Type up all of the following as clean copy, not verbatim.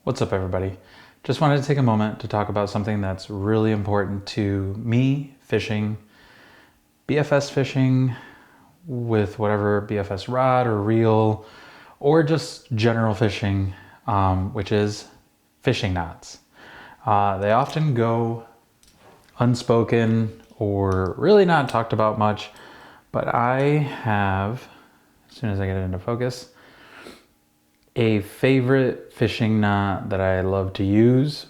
What's up, everybody? Just wanted to take a moment to talk about something that's really important to me, fishing, BFS fishing with whatever BFS rod or reel, or just general fishing, which is fishing knots. They often go unspoken or really not talked about much, but I have, as soon as I get it into focus, a favorite fishing knot that I love to use,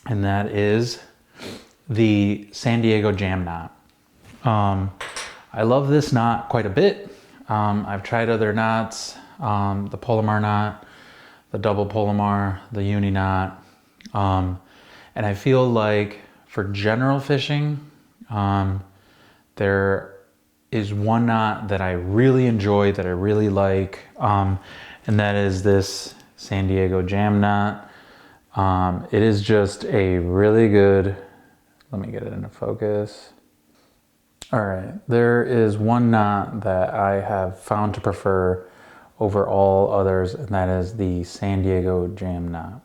and that is the San Diego Jam knot. I love this knot quite a bit. I've tried other knots, the Polymar knot, the double Polymar, the uni knot, and I feel like for general fishing, there is one knot that I really enjoy, that I really like, and that is this San Diego Jam knot. It is just a really good, let me get it into focus. All right, there is one knot that I have found to prefer over all others, and that is the San Diego Jam knot.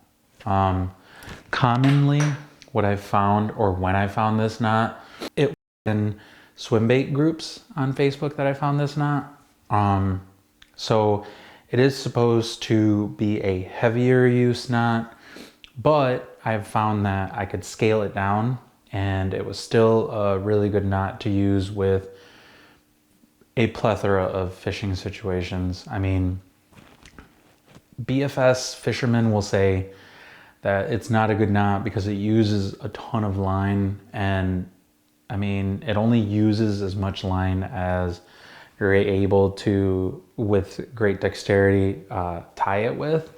Commonly, what I've found, or when I found this knot, it was in swim bait groups on Facebook that I found this knot. So it is supposed to be a heavier use knot, but I've found that I could scale it down and it was still a really good knot to use with a plethora of fishing situations. I mean, BFS fishermen will say that it's not a good knot because it uses a ton of line, and I mean, it only uses as much line as you're able to, with great dexterity, tie it with.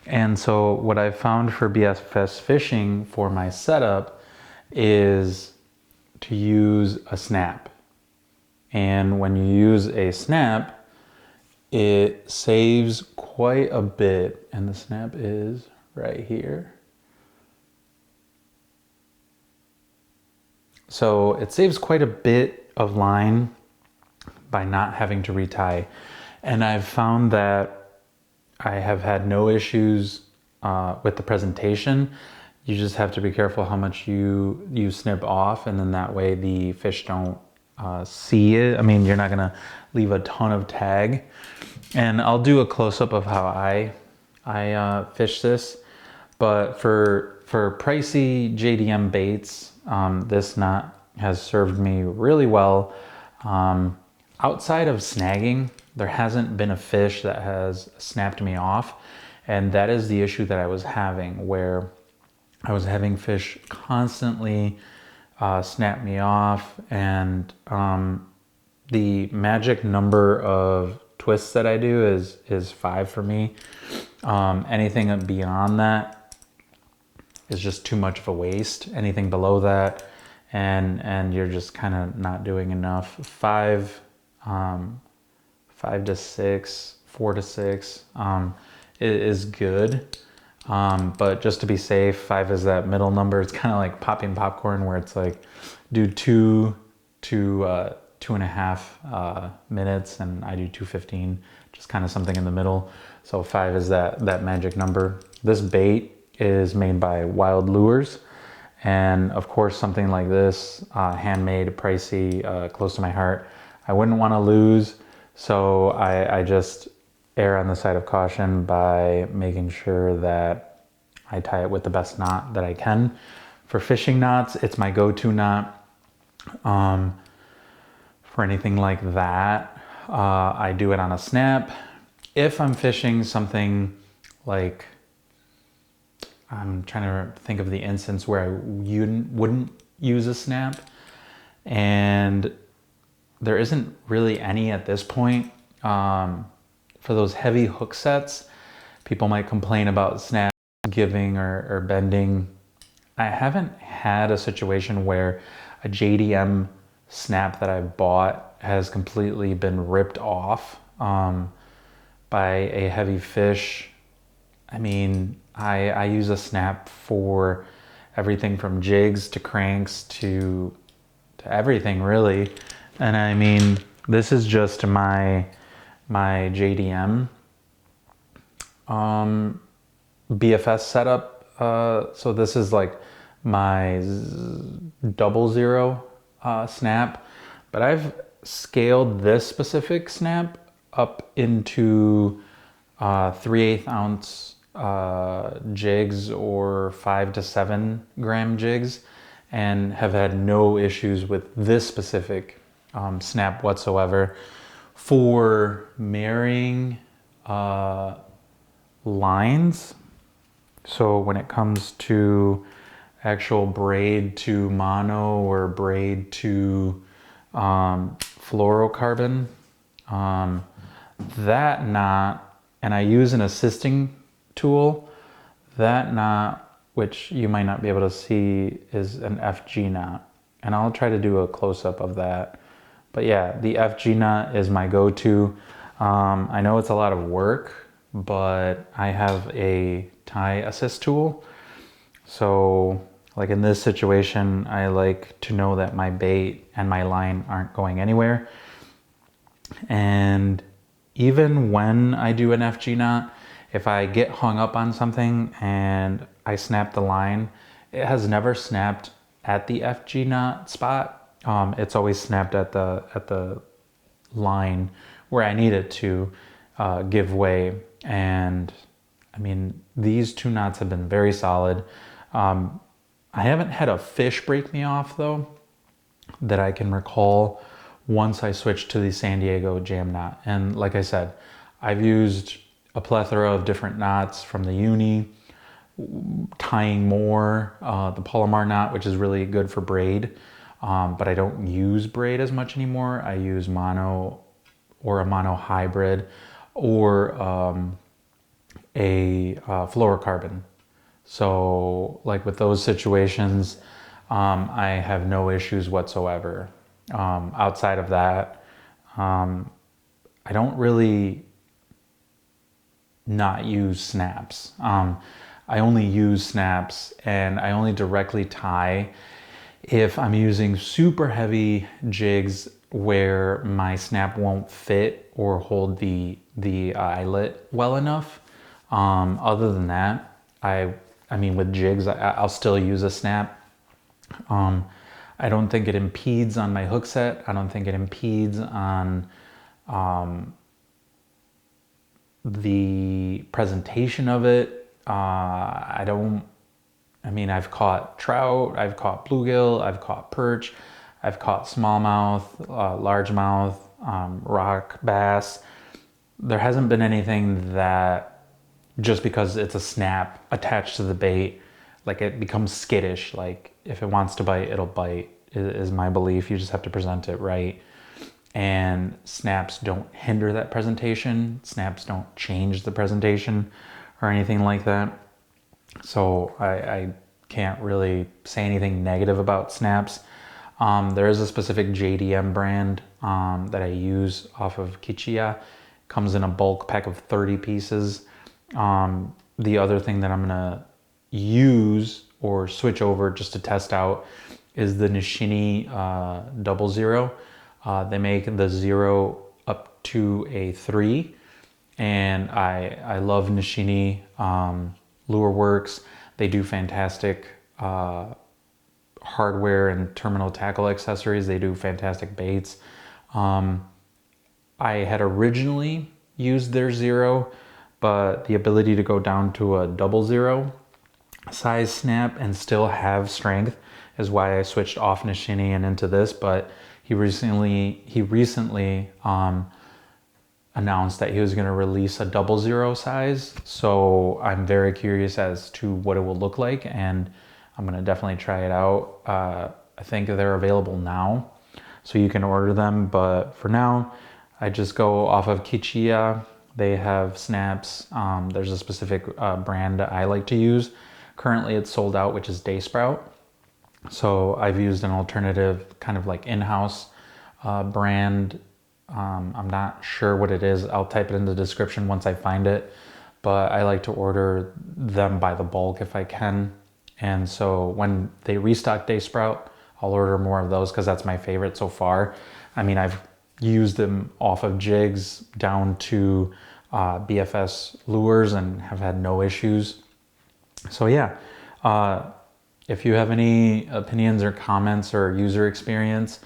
And so what I've found for BFS fishing for my setup is to use a snap. And when you use a snap, it saves quite a bit. And the snap is right here. So it saves quite a bit of line by not having to retie. And I've found that I have had no issues with the presentation. You just have to be careful how much you snip off, and then that way the fish don't see it. I mean, you're not gonna leave a ton of tag. And I'll do a close-up of how I fish this. But for pricey JDM baits, this knot has served me really well. Outside of snagging, there hasn't been a fish that has snapped me off. And that is the issue that I was having, where I was having fish constantly snap me off. And the magic number of twists that I do is 5 for me. Anything beyond that is just too much of a waste. Anything below that, and you're just kind of not doing enough. 5 to 6, 4 to 6 is good. But just to be safe, 5 is that middle number. It's kind of like popping popcorn, where it's like do 2 to 2.5 minutes, and I do 2:15, just kind of something in the middle. So 5 is that magic number. This bait is made by Wild Lures, and of course something like this, handmade, pricey, close to my heart, I wouldn't want to lose. So I just err on the side of caution by making sure that I tie it with the best knot that I can. For fishing knots, it's my go-to knot. For anything like that, I do it on a snap. If I'm fishing something like, I'm trying to think of the instance where I wouldn't use a snap, and there isn't really any at this point. For those heavy hook sets, people might complain about snap giving or bending. I haven't had a situation where a JDM snap that I've bought has completely been ripped off by a heavy fish. I mean, I use a snap for everything from jigs to cranks to everything, really. And I mean, this is just my JDM. BFS setup. So this is like my 00 snap, but I've scaled this specific snap up into 3/8 ounce jigs or 5 to 7 gram jigs, and have had no issues with this specific snap whatsoever. For marrying lines, so when it comes to actual braid to mono or braid to fluorocarbon, that knot, and I use an assisting tool, that knot, which you might not be able to see, is an FG knot. And I'll try to do a close-up of that. But yeah, the FG knot is my go-to. I know it's a lot of work, but I have a tie assist tool. So like in this situation, I like to know that my bait and my line aren't going anywhere. And even when I do an FG knot, if I get hung up on something and I snap the line, it has never snapped at the FG knot spot. It's always snapped at the line where I need it to give way. And I mean, these two knots have been very solid. I haven't had a fish break me off though, that I can recall, once I switched to the San Diego jam knot. And like I said, I've used a plethora of different knots from the Uni, tying more, the Palomar knot, which is really good for braid, but I don't use braid as much anymore. I use mono or a mono hybrid or a fluorocarbon. So like with those situations, I have no issues whatsoever. Outside of that, I don't really not use snaps. I only use snaps, and I only directly tie if I'm using super heavy jigs where my snap won't fit or hold the eyelet well enough. Other than that, I mean with jigs, I'll still use a snap. I don't think it impedes on my hook set. I don't think it impedes on the presentation of it. I mean, I've caught trout, I've caught bluegill, I've caught perch, I've caught smallmouth, largemouth, rock bass. There hasn't been anything that, just because it's a snap attached to the bait, like it becomes skittish. Like if it wants to bite, it'll bite, is my belief. You just have to present it right. And snaps don't hinder that presentation. Snaps don't change the presentation or anything like that. So I can't really say anything negative about snaps. There is a specific JDM brand that I use off of Kichia. Comes in a bulk pack of 30 pieces. The other thing that I'm gonna use or switch over just to test out is the Nishini 00. They make the 0 up to a 3, and I love Nishini Lure Works. They do fantastic hardware and terminal tackle accessories. They do fantastic baits. I had originally used their 0, but the ability to go down to a 00 size snap and still have strength is why I switched off Nishini and into this. But he recently announced that he was going to release a 00 size. So I'm very curious as to what it will look like, and I'm going to definitely try it out. I think they're available now, so you can order them. But for now, I just go off of Kichia. They have snaps. There's a specific brand that I like to use. Currently it's sold out, which is Daysprout. So I've used an alternative kind of like in-house brand. I'm not sure what it is. I'll type it in the description once I find it. But I like to order them by the bulk if I can. And so when they restock Daysprout, I'll order more of those because that's my favorite so far. I mean, I've used them off of jigs down to BFS lures and have had no issues. So yeah, if you have any opinions or comments or user experience,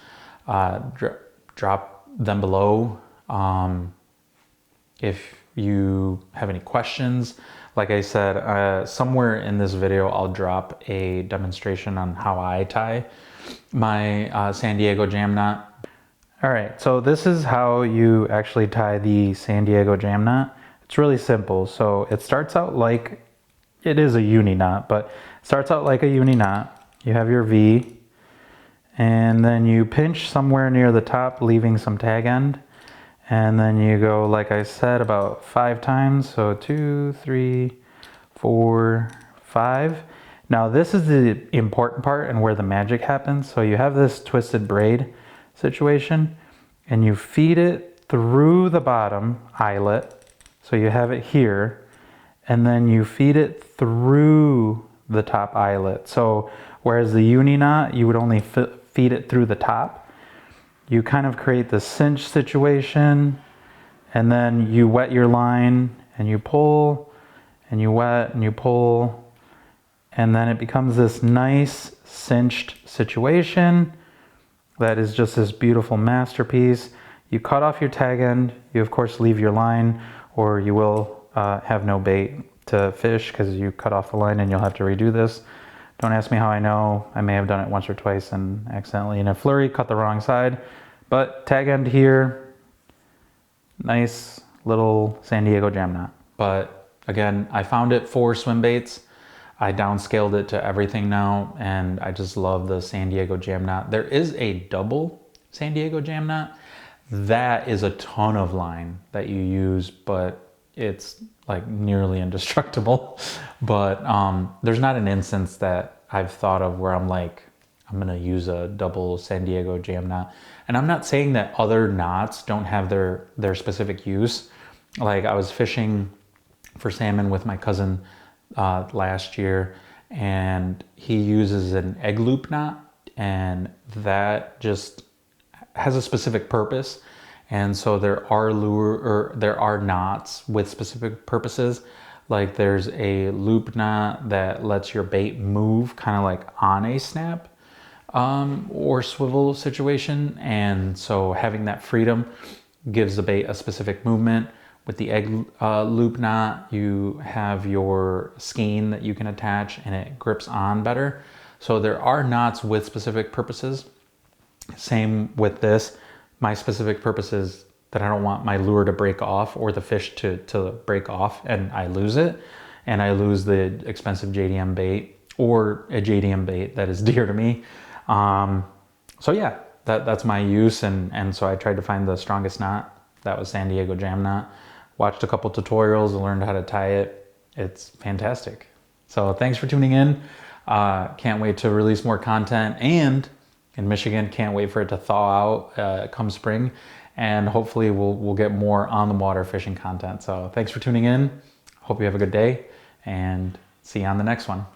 drop them below. If you have any questions, like I said, somewhere in this video, I'll drop a demonstration on how I tie my San Diego jam knot. All right, so this is how you actually tie the San Diego jam knot. It's really simple. So it starts out like, it is a uni knot, but it starts out like a uni knot. You have your V, and then you pinch somewhere near the top, leaving some tag end. And then you go, like I said, about 5 times. So 2, 3, 4, 5. Now this is the important part and where the magic happens. So you have this twisted braid situation and you feed it through the bottom eyelet. So you have it here and then you feed it through the top eyelet. So whereas the uni knot, you would only feed it through the top. You kind of create the cinch situation and then you wet your line and you pull and you wet and you pull and then it becomes this nice cinched situation that is just this beautiful masterpiece. You cut off your tag end, you of course leave your line or you will have no bait to fish because you cut off the line and you'll have to redo this. Don't ask me how I know. I may have done it once or twice and accidentally in a flurry cut the wrong side. But tag end here, nice little San Diego jam knot. But again, I found it for swim baits. I downscaled it to everything now and I just love the San Diego jam knot. There is a double San Diego jam knot. That is a ton of line that you use, but it's like nearly indestructible. But there's not an instance that I've thought of where I'm like, I'm gonna use a double San Diego jam knot. And I'm not saying that other knots don't have their specific use. Like I was fishing for salmon with my cousin last year and he uses an egg loop knot and that just has a specific purpose. And so there are knots with specific purposes. Like there's a loop knot that lets your bait move kind of like on a snap or swivel situation. And so having that freedom gives the bait a specific movement. With the egg loop knot, you have your skein that you can attach and it grips on better. So there are knots with specific purposes. Same with this. My specific purpose is that I don't want my lure to break off or the fish to break off and I lose it. And I lose the expensive JDM bait or a JDM bait that is dear to me. So yeah, that's my use. And so I tried to find the strongest knot. That was San Diego jam knot. Watched a couple tutorials and learned how to tie it. It's fantastic. So thanks for tuning in. Can't wait to release more content. And in Michigan, can't wait for it to thaw out come spring. And hopefully we'll get more on the water fishing content. So thanks for tuning in. Hope you have a good day and see you on the next one.